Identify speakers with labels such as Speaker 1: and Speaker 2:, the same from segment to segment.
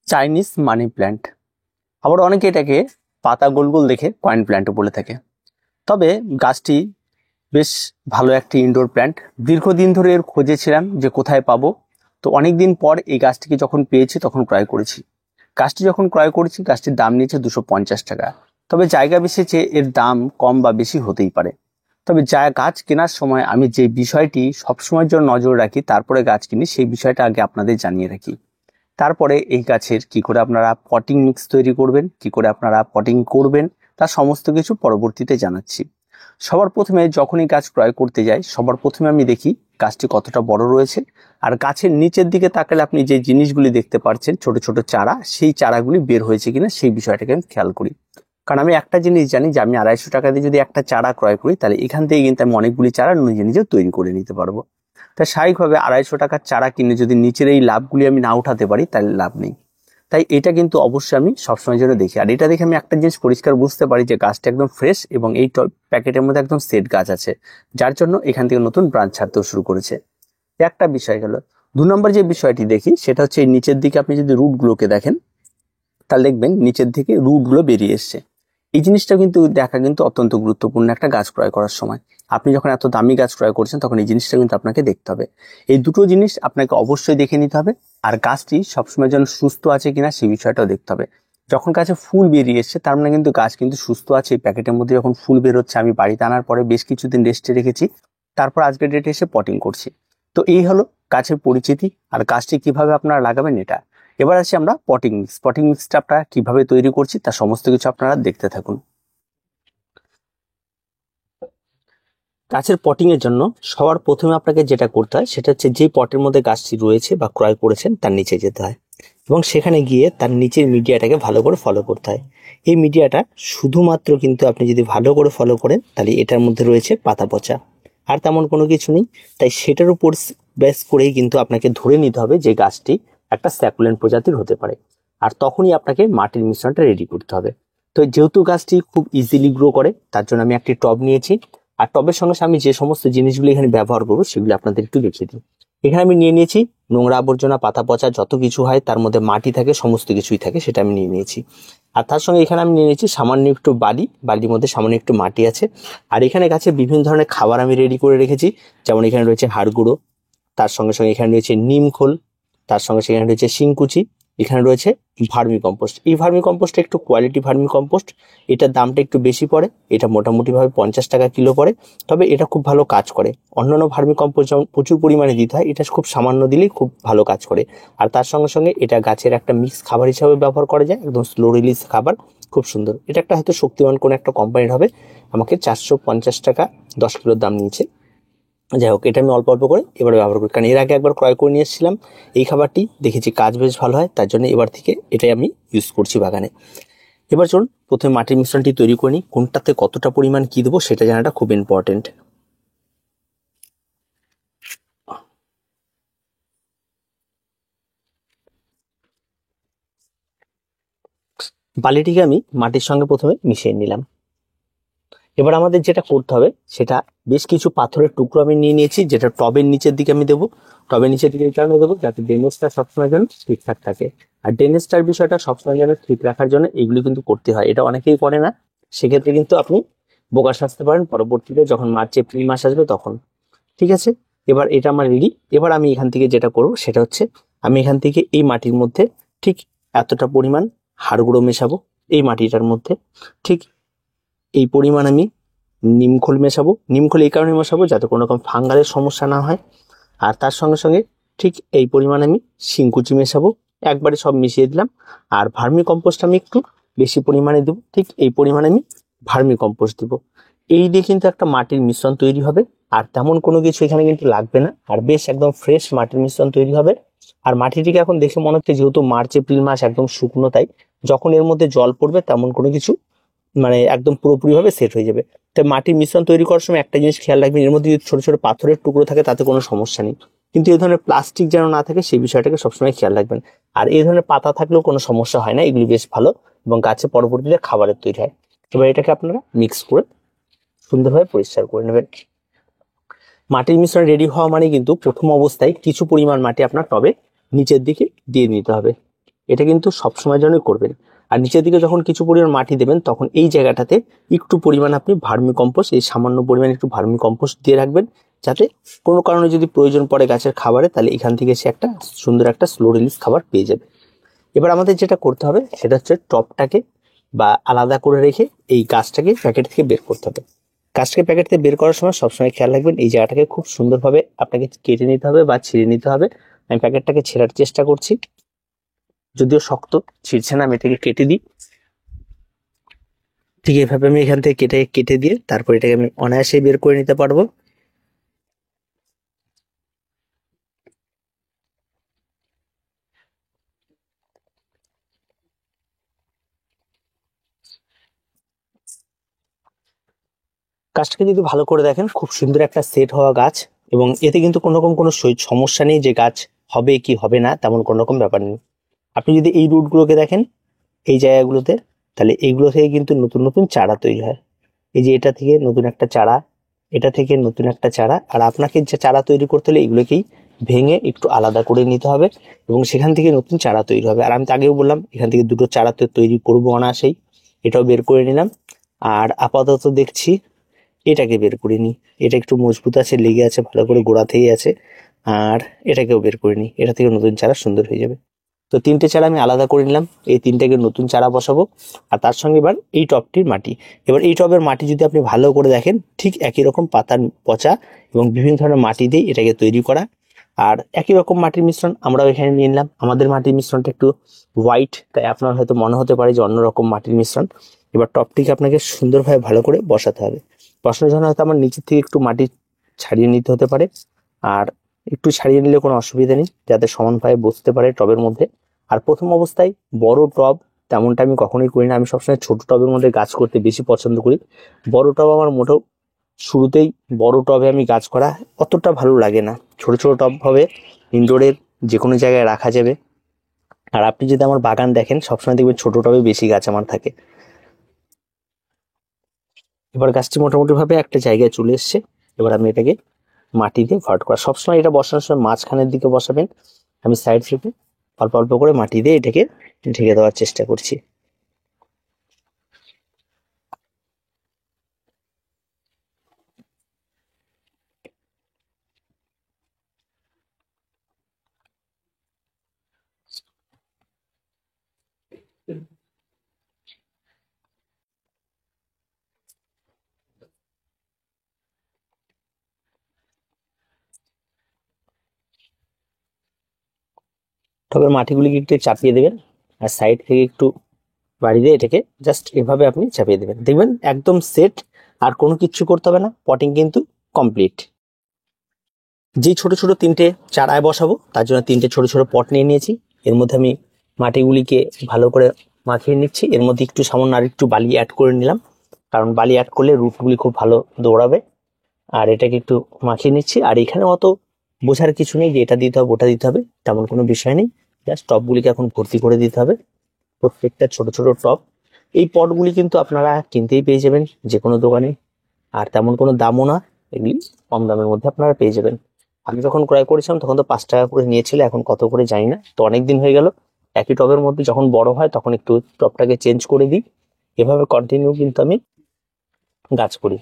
Speaker 1: Chinese money plant, আবার অনেকে এটাকে পাতা গোল গোল দেখে কয়েন প্ল্যান্টও বলে থাকে। তবে গাছটি বেশ ভালো একটি ইনডোর প্ল্যান্ট। দীর্ঘদিন ধরে এর খোঁজে ছিলাম যে কোথায় পাবো। তো অনেকদিন পর এই গাছটিকে যখন পেয়েছি তখন ক্রয় করেছি। গাছটি যখন ক্রয় করেছি গাছটির দাম নিয়েছে 250 টাকা। তবে জায়গা বিশেষে এর দাম কম বা বেশি হতেই পারে। তবে গাছ কেনার সময় আমি যে বিষয়টি সবসময়ের জন্য নজর রাখি, তারপরে গাছ কিনি, সেই বিষয়টা আগে আপনাদের জানিয়ে রাখি। তারপরে এই গাছের কি করে আপনারা পটিং মিক্স তৈরি করবেন, কি করে আপনারা পটিং করবেন, তার সমস্ত কিছু পরবর্তীতে জানাচ্ছি। সবার প্রথমে যখনই গাছ ক্রয় করতে যাই, সবার প্রথমে আমি দেখি গাছটি কতটা বড় রয়েছে। আর গাছের নিচের দিকে তাকালে আপনি যে জিনিসগুলি দেখতে পাচ্ছেন, ছোট ছোট চারা, সেই চারাগুলি বের হয়েছে কিনা সেই বিষয়টাকে আমি খেয়াল করি। কারণ আমি একটা জিনিস জানি যে আমি 250 টাকা দিয়ে যদি একটা চারা ক্রয় করি, তাহলে এখান থেকে কিন্তু আমি অনেকগুলি চারা নিজে নিজে তৈরি করে নিতে পারবো। তাই স্বাভাবিকভাবে 250 টাকার চারা কিনে যদি নিচের এই লাভগুলি আমি না উঠাতে পারি, তাহলে লাভ নেই। তাই এটা কিন্তু অবশ্যই আমি সবসময় জন্য দেখি। আর এটা দেখে আমি একটা জিনিস পরিষ্কার বুঝতে পারি যে গাছটা একদম ফ্রেশ এবং এই প্যাকেটের মধ্যে একদম সেট গাছ আছে, যার জন্য এখান থেকে নতুন ব্রাঞ্চ ছাড়তেও শুরু করেছে। একটা বিষয় গেল। 2 নম্বর যে বিষয়টি দেখি সেটা হচ্ছে এই নিচের দিকে আপনি যদি রুটগুলোকে দেখেন, তাহলে দেখবেন নিচের দিকে রুটগুলো বেরিয়ে এসছে। এই জিনিসটা কিন্তু দেখা কিন্তু অত্যন্ত গুরুত্বপূর্ণ একটা গাছ ক্রয় করার সময়। আপনি যখন এত দামি গাছ ক্রয় করছেন তখন এই জিনিসটা কিন্তু আপনাকে দেখতে হবে। এই দুটো জিনিস আপনাকে অবশ্যই দেখে নিতে হবে। আর গাছটি সবসময় যেন সুস্থ আছে কিনা সেই বিষয়টাও দেখতে হবে। যখন গাছে ফুল বেরিয়ে এসছে তার মানে কিন্তু গাছ কিন্তু সুস্থ আছে। এই প্যাকেটের মধ্যে যখন ফুল বেরোচ্ছে, আমি বাড়িতে আনার পরে বেশ কিছুদিন রেস্টে রেখেছি, তারপর আজকের ডেটে এসে পটিং করছি। তো এই হলো গাছের পরিচিতি আর গাছটি কিভাবে আপনারা লাগাবেন এটা। এবার আসি আমরা পটিং মিক্স। পটিং মিক্সটা আপনারা কিভাবে তৈরি করছি তার সমস্ত কিছু আপনারা দেখতে থাকুন। গাছের পটিং এর জন্য সবার প্রথমে আপনাকে যেটা করতে হয় সেটা হচ্ছে যে পটের মধ্যে গাছটি রয়েছে বা ক্রয় করেছেন তার নিচে যেতে হয় এবং সেখানে গিয়ে তার নিচের মিডিয়াটাকে ভালো করে ফলো করতে হয়। এই মিডিয়াটা শুধুমাত্র কিন্তু আপনি যদি ভালো করে ফলো করেন তাহলে এটার মধ্যে রয়েছে পাতা পচা, আর তেমন কোনো কিছু নেই। তাই সেটার উপর বেস করেই কিন্তু আপনাকে ধরে নিতে হবে যে গাছটি একটা স্যাকুলেন্ট প্রজাতির হতে পারে। আর তখনই আপনাকে মাটির মিশ্রণটা রেডি করতে হবে। তো যেহেতু গাছটি খুব ইজিলি গ্রো করে, তার জন্য আমি একটি টব নিয়েছি। আর টবের সঙ্গে আমি যে সমস্ত জিনিসগুলো এখানে ব্যবহার করবো সেগুলো আপনাদের একটু দেখিয়ে দিই। এখানে আমি নিয়ে নিয়েছি নোংরা আবর্জনা, পাতা পচা যত কিছু হয় তার মধ্যে মাটি থাকে, সমস্ত কিছুই থাকে, সেটা আমি নিয়ে নিয়েছি। আর তার সঙ্গে এখানে আমি নিয়ে নিয়েছি সামান্য একটু বালি, বালির মধ্যে সামান্য একটু মাটি আছে। আর এখানে গাছে বিভিন্ন ধরনের খাবার আমি রেডি করে রেখেছি, যেমন এখানে রয়েছে হাড় গুঁড়ো, তার সঙ্গে সঙ্গে এখানে রয়েছে নিম খোল, তার সঙ্গে সেখানে রয়েছে শিংকুচি, এখানে রয়েছে ভার্মি কম্পোস্ট। এই ভার্মি কম্পোস্টটা একটু কোয়ালিটি ভার্মি কম্পোস্ট, এটার দামটা একটু বেশি পড়ে, এটা মোটামুটিভাবে 50 টাকা কিলো পড়ে। তবে এটা খুব ভালো কাজ করে। অন্যান্য ভার্মি কম্পোস্ট যেমন প্রচুর পরিমাণে দিতে হয়, এটা খুব সামান্য দিলেই খুব ভালো কাজ করে। আর তার সঙ্গে সঙ্গে এটা গাছের একটা মিক্স খাবার হিসাবে ব্যবহার করা যায়, একদম স্লো রিলিজ খাবার, খুব সুন্দর। এটা একটা হয়তো শক্তিমান কোনো একটা কোম্পানির হবে। আমাকে 450 টাকা 10 কিলোর দাম নিয়েছে। যাই হোক, এটা আমি অল্প অল্প করে এবারে ব্যবহার করি, কারণ এর আগে একবার ক্রয় করে নিয়ে এসেছিলাম এই খাবারটি, দেখেছি কাজ বেশ ভালো হয়, তার জন্য এবার থেকে এটাই আমি ইউজ করছি বাগানে। এবার চলুন প্রথমে মাটির মিশ্রণটি তৈরি করে নিই। কোনটাতে কতটা পরিমাণ কি দেবো সেটা জানাটা খুব ইম্পর্টেন্ট। বালিটিকে আমি মাটির সঙ্গে প্রথমে মিশিয়ে নিলাম। এবার আমাদের যেটা করতে হবে সেটা, বেশ কিছু পাথরের টুকরো আমি নিয়ে নিয়েছি, যেটা টবের নিচের দিকে আমি দেবো। টবের নিচের দিকে এই কারণে দেবো যাতে ড্রেনেজটা সবসময় যেন ঠিকঠাক থাকে। আর ড্রেনেজটার বিষয়টা সবসময় যেন ঠিক রাখার জন্য এগুলি কিন্তু করতে হয়। এটা অনেকেই করে না, সেক্ষেত্রে কিন্তু আপনি বোকা সাজতে পারেন পরবর্তীতে যখন মার্চ এপ্রিল মাস আসবে তখন। ঠিক আছে, এবার এটা আমার রেডি। এবার আমি এখান থেকে যেটা করবো সেটা হচ্ছে, আমি এখান থেকে এই মাটির মধ্যে ঠিক এতটা পরিমাণ হাড় গুঁড়ো মেশাবো। এই মাটিটার মধ্যে ঠিক এই পরিমাণ আমি নিমখোল মেশাবো। নিমখোল এই কারণে মেশাবো যাতে কোনো রকম ফাঙ্গালের সমস্যা না হয়। আর তার সঙ্গে সঙ্গে ঠিক এই পরিমাণ আমি শিংকুচি মেশাবো। একবারে সব মিশিয়ে দিলাম। আর ভার্মি কম্পোস্ট আমি একটু বেশি পরিমাণে দেবো, ঠিক এই পরিমাণে আমি ভার্মি কম্পোস্ট দেবো। এই দিয়ে কিন্তু একটা মাটির মিশ্রণ তৈরি হবে। আর তেমন কোনো কিছু এখানে কিন্তু লাগবে না, আর বেশ একদম ফ্রেশ মাটির মিশ্রণ তৈরি হবে। আর মাটিটিকে এখন দেখে মনে হচ্ছে যেহেতু মার্চ এপ্রিল মাস একদম শুকনো, তাই যখন এর মধ্যে জল পড়বে তেমন কোনো কিছু মানে একদম পুরোপুরিভাবে সেট হয়ে যাবে। তাই মাটির মিশ্রণ তৈরি করার সময় একটা জিনিস খেয়াল রাখবেন, এর মধ্যে যদি ছোট ছোট পাথরের টুকরো থাকে তাতে কোনো সমস্যা নেই, কিন্তু এই ধরনের প্লাস্টিক যেন না থাকে সেই বিষয়টাকে সবসময় খেয়াল রাখবেন। আর এই ধরনের পাতা থাকলেও কোনো সমস্যা হয় না, এগুলি বেশ ভালো এবং গাছে পরবর্তীতে খাবারের তৈরি হয়। এবার এটাকে আপনারা মিক্স করে সুন্দরভাবে পরিষ্কার করে নেবেন। মাটির মিশ্রণ রেডি হওয়া মানে কিন্তু প্রথম অবস্থায় কিছু পরিমাণ মাটি আপনার টবে নিচের দিকে দিয়ে নিতে হবে। এটা কিন্তু সবসময় জন্যই করবেন। আর নিচের দিকে যখন কিছু পরিমাণ মাটি দেবেন তখন এই জায়গাটাতে একটু পরিমাণ আপনি ভার্মি কম্পোস্ট, এই সামান্য পরিমাণ একটু ভার্মি কম্পোস্ট দিয়ে রাখবেন, যাতে কোনো কারণে যদি প্রয়োজন পড়ে গাছের খাবারে, তাহলে এখান থেকে সে একটা সুন্দর একটা স্লো রিলিজ খাবার পেয়ে যাবে। এবার আমাদের যেটা করতে হবে সেটা হচ্ছে টবটাকে বা আলাদা করে রেখে এই গাছটাকে প্যাকেট থেকে বের করতে হবে। গাছটাকে প্যাকেট থেকে বের করার সময় সবসময় খেয়াল রাখবেন এই জায়গাটাকে খুব সুন্দরভাবে আপনাকে কেটে নিতে হবে বা ছিঁড়ে নিতে হবে। আমি প্যাকেটটাকে ছেঁড়ার চেষ্টা করছি, যদিও শক্ত, ছিঁড়ছে না, আমি এটাকে কেটে দিই। ঠিক এভাবে আমি এখান থেকে কেটে কেটে দিয়ে তারপর এটাকে আমি অনায়াসেই বের করে নিতে পারবো। গাছটাকে যদি ভালো করে দেখেন, খুব সুন্দর একটা সেট হওয়া গাছ, এবং এতে কিন্তু কোনো রকম কোনো সমস্যা নেই যে গাছ হবে কি হবে না, তেমন কোনো রকম ব্যাপার নেই। আপনি যদি এই রুটগুলোকে দেখেন এই জায়গাগুলোতে, তাহলে এইগুলো থেকে কিন্তু নতুন নতুন চারা তৈরি হয়। এই যে এটা থেকে নতুন একটা চারা, এটা থেকে নতুন একটা চারা, আর আপনাকে যে চারা তৈরি করতে হলে এগুলোকেই ভেঙে একটু আলাদা করে নিতে হবে এবং সেখান থেকে নতুন চারা তৈরি হবে। আর আমি তো আগেও বললাম এখান থেকে দুটো চারা তো তৈরি করবো অনায়াসেই। এটাও বের করে নিলাম। আর আপাতত দেখছি এটাকে বের করে নিই, এটা একটু মজবুত আছে, লেগে আছে ভালো করে, গোড়াতেই আছে। আর এটাকেও বের করে নিই, এটা থেকে নতুন চারা সুন্দর হয়ে যাবে। তো তিনটে চারা আমি আলাদা করে নিলাম, এই তিনটাকে নতুন চারা বসাবো। আর তার সঙ্গে এবার এই টবটির মাটি, এবার এই টবের মাটি যদি আপনি ভালো করে দেখেন, ঠিক একই রকম পাতার পচা এবং বিভিন্ন ধরনের মাটি দিয়ে এটাকে তৈরি করা। আর একই রকম মাটির মিশ্রণ আমরাও এখানে নিয়ে নিলাম। আমাদের মাটির মিশ্রণটা একটু হোয়াইট, তাই আপনার হয়তো মনে হতে পারে যে অন্যরকম মাটির মিশ্রণ। এবার টবটিকে আপনাকে সুন্দরভাবে ভালো করে বসাতে হবে। বসানোর জন্য হয়তো আমার নিচের থেকে একটু মাটি ছাড়িয়ে নিতে হতে পারে, আর একটু ছাড়িয়ে নিলে কোনো অসুবিধা নেই, যাতে সমানভাবে বসতে পারে টবের মধ্যে। আর প্রথম অবস্থায় বড় টব তেমনটা আমি কখনোই করি না, আমি সবসময় ছোট টবের মধ্যে গাছ করতে বেশি পছন্দ করি। বড় টব আমার মোটেও, শুরুতেই বড় টবে আমি গাছ করা অতটা ভালো লাগে না। ছোট ছোট টব হবে, ইনডোরের যে কোনো জায়গায় রাখা যাবে। আর আপনি যদি আমার বাগান দেখেন, সবসময় দেখবেন ছোট টবে বেশি গাছ আমার থাকে। এবার গাছটি মোটামুটি ভাবে একটা জায়গায় চলে এসছে। এবার আমি এটাকে মাটি দিয়ে ভরাট করা, সবসময় এটা বসানোর সময় মাঝখানের দিকে বসাবেন। আমি সাইড থেকে অল্প অল্প করে মাটি দিয়ে এটাকে ঢেকে দেওয়ার চেষ্টা করছি। টবের মাটিগুলিকে একটু চাপিয়ে দেবেন, আর সাইড থেকে একটু বাড়ি দিয়ে এটাকে জাস্ট এভাবে আপনি চাপিয়ে দেবেন, দেখবেন একদম সেট। আর কোনো কিচ্ছু করতে হবে না, পটিং কিন্তু কমপ্লিট। যেই ছোট ছোট তিনটে চারায় বসাবো তার জন্য তিনটে ছোট ছোট পট নিয়ে নিয়েছি। এর মধ্যে আমি মাটিগুলিকে ভালো করে মাখিয়ে নিচ্ছি, এর মধ্যে একটু সামান্য আর একটু বালি অ্যাড করে নিলাম, কারণ বালি অ্যাড করলে রুটগুলি খুব ভালো দৌড়াবে। আর এটাকে একটু মাখিয়ে নিচ্ছি। আর এখানে অত বোঝার কিছু নেই যে এটা দিতে হবে ওটা দিতে হবে, তেমন কোনো বিষয় নেই। জাস্ট টবগুলিকে এখন ভর্তি করে দিতে হবে, প্রত্যেকটা ছোট ছোট টব। এই পটগুলি কিন্তু আপনারা কিনতেই পেয়ে যাবেন যে কোনো দোকানে, আর তেমন কোনো দামও না, এগুলি কম দামের মধ্যে আপনারা পেয়ে যাবেন। আমি যখন ক্রয় করেছিলাম তখন তো 5 টাকা করে নিয়েছিল, এখন কত করে জানি না, তো অনেক দিন হয়ে গেল। একই টবের মধ্যে যখন বড় হয় তখন একটু টবটাকে চেঞ্জ করে দিই। এভাবে কন্টিনিউ কিন্তু আমি গাছ করি।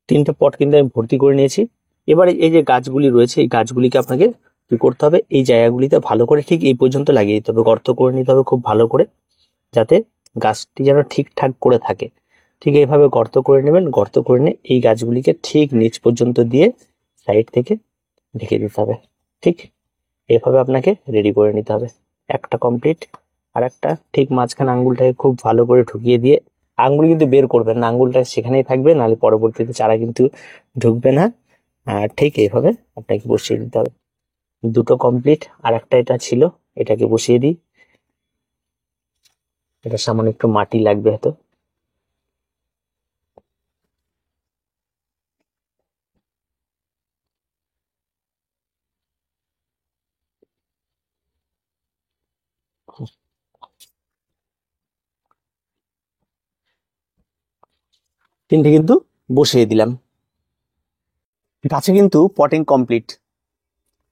Speaker 1: তিনটে পট কিন্তু আমি ভর্তি করে নিয়েছি। এবারে এই যে গাছগুলি রয়েছে এই গাছগুলিকে আপনাকে কি করতে হবে, এই জায়গাগুলিতে ভালো করে ঠিক এই পর্যন্ত লাগিয়ে দিতে হবে, গর্ত করে নিতে হবে খুব ভালো করে, যাতে গাছটি যেন ঠিকঠাক করে থাকে। ঠিক এইভাবে গর্ত করে নেবেন, গর্ত করে নিয়ে এই গাছগুলিকে ঠিক নিচ পর্যন্ত দিয়ে সাইড থেকে ঢেকে দিতে হবে। ঠিক এভাবে আপনাকে রেডি করে নিতে হবে। একটা কমপ্লিট। আর একটা ঠিক মাঝখানে আঙ্গুলটাকে খুব ভালো করে ঢুকিয়ে দিয়ে, আঙ্গুল কিন্তু বের করবেন না, আঙ্গুলটা সেখানেই থাকবে, নাহলে পরবর্তীতে চারা কিন্তু ঢুকবে না। আর ঠিক এইভাবে আপনাকে বসিয়ে দিতে হবে। দুটো কমপ্লিট, আর একটা এটা ছিল, এটাকে বসিয়ে দিই। এটা সামান্য একটু মাটি লাগবে হয়তো। তিনটে কিন্তু বসিয়ে দিলাম। গাছে কিন্তু পটিং কমপ্লিট,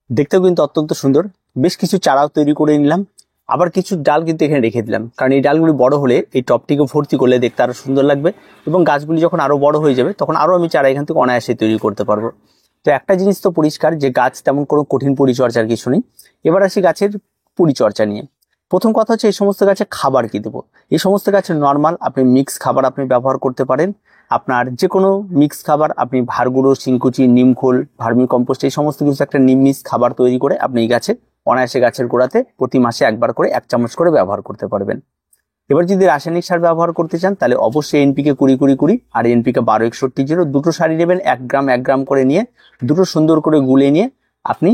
Speaker 1: দেখতেও কিন্তু অত্যন্ত সুন্দর। বেশ কিছু চারাও তৈরি করে নিলাম, আবার কিছু ডাল কিন্তু এখানে রেখে দিলাম, কারণ এই ডালগুলি বড় হলে এই টবটিকে ভর্তি করলে দেখতে আরো সুন্দর লাগবে, এবং গাছগুলি যখন আরো বড় হয়ে যাবে তখন আরো আমি চারা এখান থেকে অনায়াসে তৈরি করতে পারবো। তো একটা জিনিস তো পরিষ্কার যে গাছ তেমন কোনো কঠিন পরিচর্যার কিছু নেই। এবার আসি গাছের পরিচর্যা নিয়ে। প্রথম কথা হচ্ছে এই সমস্ত গাছে খাবার কি দেবো। এই সমস্ত গাছের নর্মাল আপনি মিক্স খাবার আপনি ব্যবহার করতে পারেন। আপনার যে কোনো মিক্স খাবার, আপনি ভাড়গুঁড়ো, শিংকুচি, নিমখোল, ভার্মি কম্পোস্ট, এই সমস্ত কিছু একটা নিমমিক্স খাবার তৈরি করে আপনি এই গাছে অনায়াসে গাছের গোড়াতে প্রতি মাসে একবার করে 1 চামচ করে ব্যবহার করতে পারবেন। এবার যদি রাসায়নিক সার ব্যবহার করতে চান তাহলে অবশ্যই এনপিকে 20-20-20 আর এনপিকে 12-61-0 দুটো সারই নেবেন, 1 গ্রাম করে নিয়ে দুটো সুন্দর করে গুলে নিয়ে আপনি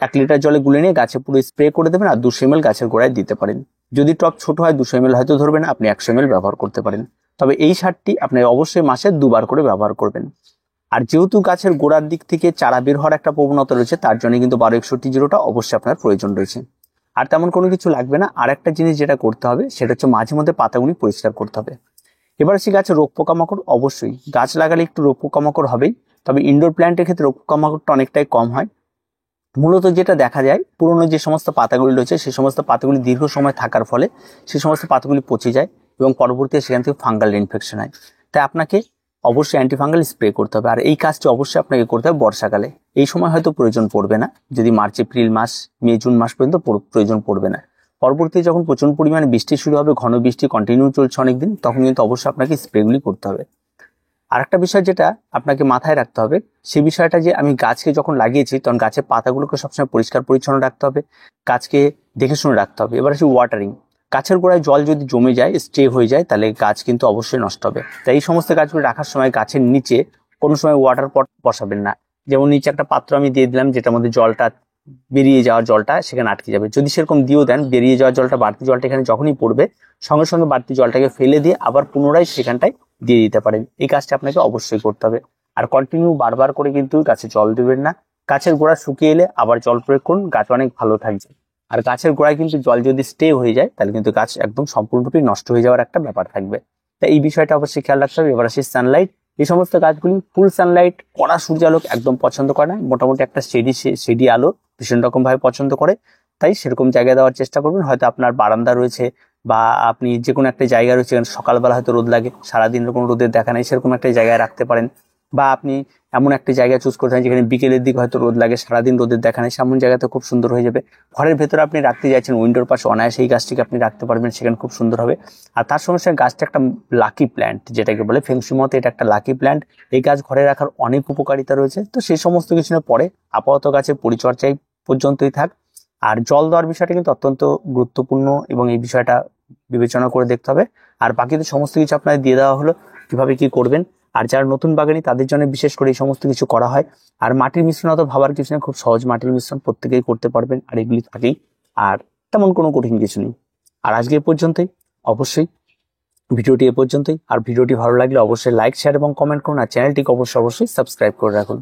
Speaker 1: 1 লিটার জলে গুলে নিয়ে গাছে পুরো স্প্রে করে দেবেন, আর 200 ml গাছের গোড়ায় দিতে পারেন। যদি টব ছোট হয় 200 ml হয়তো ধরবে না, আপনি 100 ml ব্যবহার করতে পারেন। তবে এই সারটি আপনি অবশ্যই মাসে 2 বার করে ব্যবহার করবেন। আর যেহেতু গাছের গোড়ার দিক থেকে চারা বের হওয়ার একটা প্রবণতা রয়েছে, তার জন্য কিন্তু 12-61-0টা অবশ্যই আপনার প্রয়োজন রয়েছে। আর তেমন কোনো কিছু লাগবে না। আর একটা জিনিস যেটা করতে হবে সেটা হচ্ছে মাঝে মধ্যে পাতাগুলি পরিষ্কার করতে হবে। এবার আসি গাছে রোগ পোকামাকড়। অবশ্যই গাছ লাগালে একটু রোগ পোকামাকড় হবেই, তবে ইনডোর প্ল্যান্টের ক্ষেত্রে রোগ পোকামাকড়টা অনেকটাই কম হয়। মূলত যেটা দেখা যায়, পুরনো যে সমস্ত পাতাগুলি রয়েছে সেই সমস্ত পাতাগুলি দীর্ঘ সময় থাকার ফলে সেই সমস্ত পাতাগুলি পচে যায় এবং পরবর্তীতে সেখান থেকে ফাঙ্গাল ইনফেকশন হয়। তাই আপনাকে অবশ্যই অ্যান্টিফাঙ্গাল স্প্রে করতে হবে। আর এই কাজটি অবশ্যই আপনাকে করতে হবে বর্ষাকালে। এই সময় হয়তো প্রয়োজন পড়বে না, যদি মার্চ, এপ্রিল মাস, মে, জুন মাস পর্যন্ত প্রয়োজন পড়বে না। পরবর্তীতে যখন প্রচুর পরিমাণে বৃষ্টি শুরু হবে, ঘন বৃষ্টি কন্টিনিউ চলছে অনেকদিন, তখন কিন্তু অবশ্যই আপনাকে স্প্রেগুলি করতে হবে। আরেকটা বিষয় যেটা আপনাকে মাথায় রাখতে হবে, সেই বিষয়টা যে আমি গাছকে যখন লাগিয়েছি তখন গাছের পাতাগুলোকে সবসময় পরিষ্কার পরিচ্ছন্ন রাখতে হবে, গাছকে দেখে শুনে রাখতে হবে। এবার আসি ওয়াটারিং। গাছের গোড়ায় জল যদি জমে যায়, স্টে হয়ে যায়, তাহলে গাছ কিন্তু অবশ্যই নষ্ট হবে। তাই এই সমস্ত গাছগুলো রাখার সময় গাছের নিচে কোনো সময় ওয়াটার পট বসাবেন না। যেমন নিচে একটা পাত্র আমি দিয়ে দিলাম, যেটার মধ্যে জলটা বেরিয়ে যাওয়ার জলটা সেখানে আটকে যাবে। যদি সেরকম দিয়েও দেন, বেরিয়ে যাওয়ার জলটা, বাড়তি জলটা এখানে যখনই পড়বে সঙ্গে সঙ্গে বাড়তি জলটাকে ফেলে দিয়ে আবার পুনরায় সেখানটায় দিয়ে দিতে পারেন। এই কাজটা আপনাকে অবশ্যই করতে হবে। আর কন্টিনিউ বারবার করে কিন্তু গাছে জল দেবেন না। গাছের গোড়া শুকিয়ে এলে আবার জল প্রয়োগ করুন, গাছ অনেক ভালো থাকবে। আর গাছের গোড়ায় কিন্তু জল যদি স্টে হয়ে যায় তাহলে কিন্তু গাছ একদম সম্পূর্ণরূপে নষ্ট হয়ে যাওয়ার একটা ব্যাপার থাকবে। তাই এই বিষয়টা অবশ্যই খেয়াল রাখতে হবে। এবার আসি সানলাইট। এই সমস্ত গাছগুলি ফুল সানলাইট, কড়া সূর্যালোক একদম পছন্দ করে না, মোটামুটি একটা শেডি আলো ভীষণ রকম ভাবে পছন্দ করে। তাই সেরকম জায়গায় দেওয়ার চেষ্টা করবেন। হয়তো আপনার বারান্দা রয়েছে বা আপনি যে কোনো একটা জায়গা রয়েছে, সকালবেলা হয়তো রোদ লাগে, সারাদিন কোনো রোদের দেখা নেই, সেরকম একটা জায়গায় রাখতে পারেন। বা আপনি এমন একটা জায়গা চুজ করতে হয় যেখানে বিকেলের দিকে হয়তো রোদ লাগে, সারাদিন রোদের দেখা নেই, সেমন জায়গাতে খুব সুন্দর হয়ে যাবে। ঘরের ভেতরে আপনি রাখতে চাইছেন, উইন্ডোর পাশে অনায়াসে এই গাছটিকে আপনি রাখতে পারবেন, সেখানে খুব সুন্দর হবে। আর তার সঙ্গে সঙ্গে গাছটা একটা লাকি প্ল্যান্ট, যেটাকে বলে ফেংশি মতে এটা একটা লাকি প্ল্যান্ট। এই গাছ ঘরে রাখার অনেক উপকারিতা রয়েছে। তো সেই সমস্ত কিছু পরে আপাতত গাছের পরিচর্যায় পর্যন্তই থাক। আর জল দেওয়ার বিষয়টা কিন্তু অত্যন্ত গুরুত্বপূর্ণ এবং এই বিষয়টা বিবেচনা করে দেখতে হবে। আর বাকি তো সমস্ত কিছু আপনাদের দিয়ে দেওয়া হলো কিভাবে কি করবেন। আর যারা নতুন বাগানি তাদের জন্য বিশেষ করে এই সমস্ত কিছু করা হয়। আর মাটির মিশ্রণ অত ভাবার কিছু নেই, খুব সহজ মাটির মিশ্রণ, প্রত্যেকেই করতে পারবেন, আর এগুলি থাকেই, আর তেমন কোনো কঠিন কিছু নেই। আর আজকে এ পর্যন্তই, অবশ্যই ভিডিওটি এ পর্যন্তই। আর ভিডিওটি ভালো লাগলে অবশ্যই লাইক, শেয়ার এবং কমেন্ট করুন, আর চ্যানেলটিকে অবশ্যই সাবস্ক্রাইব করে রাখুন।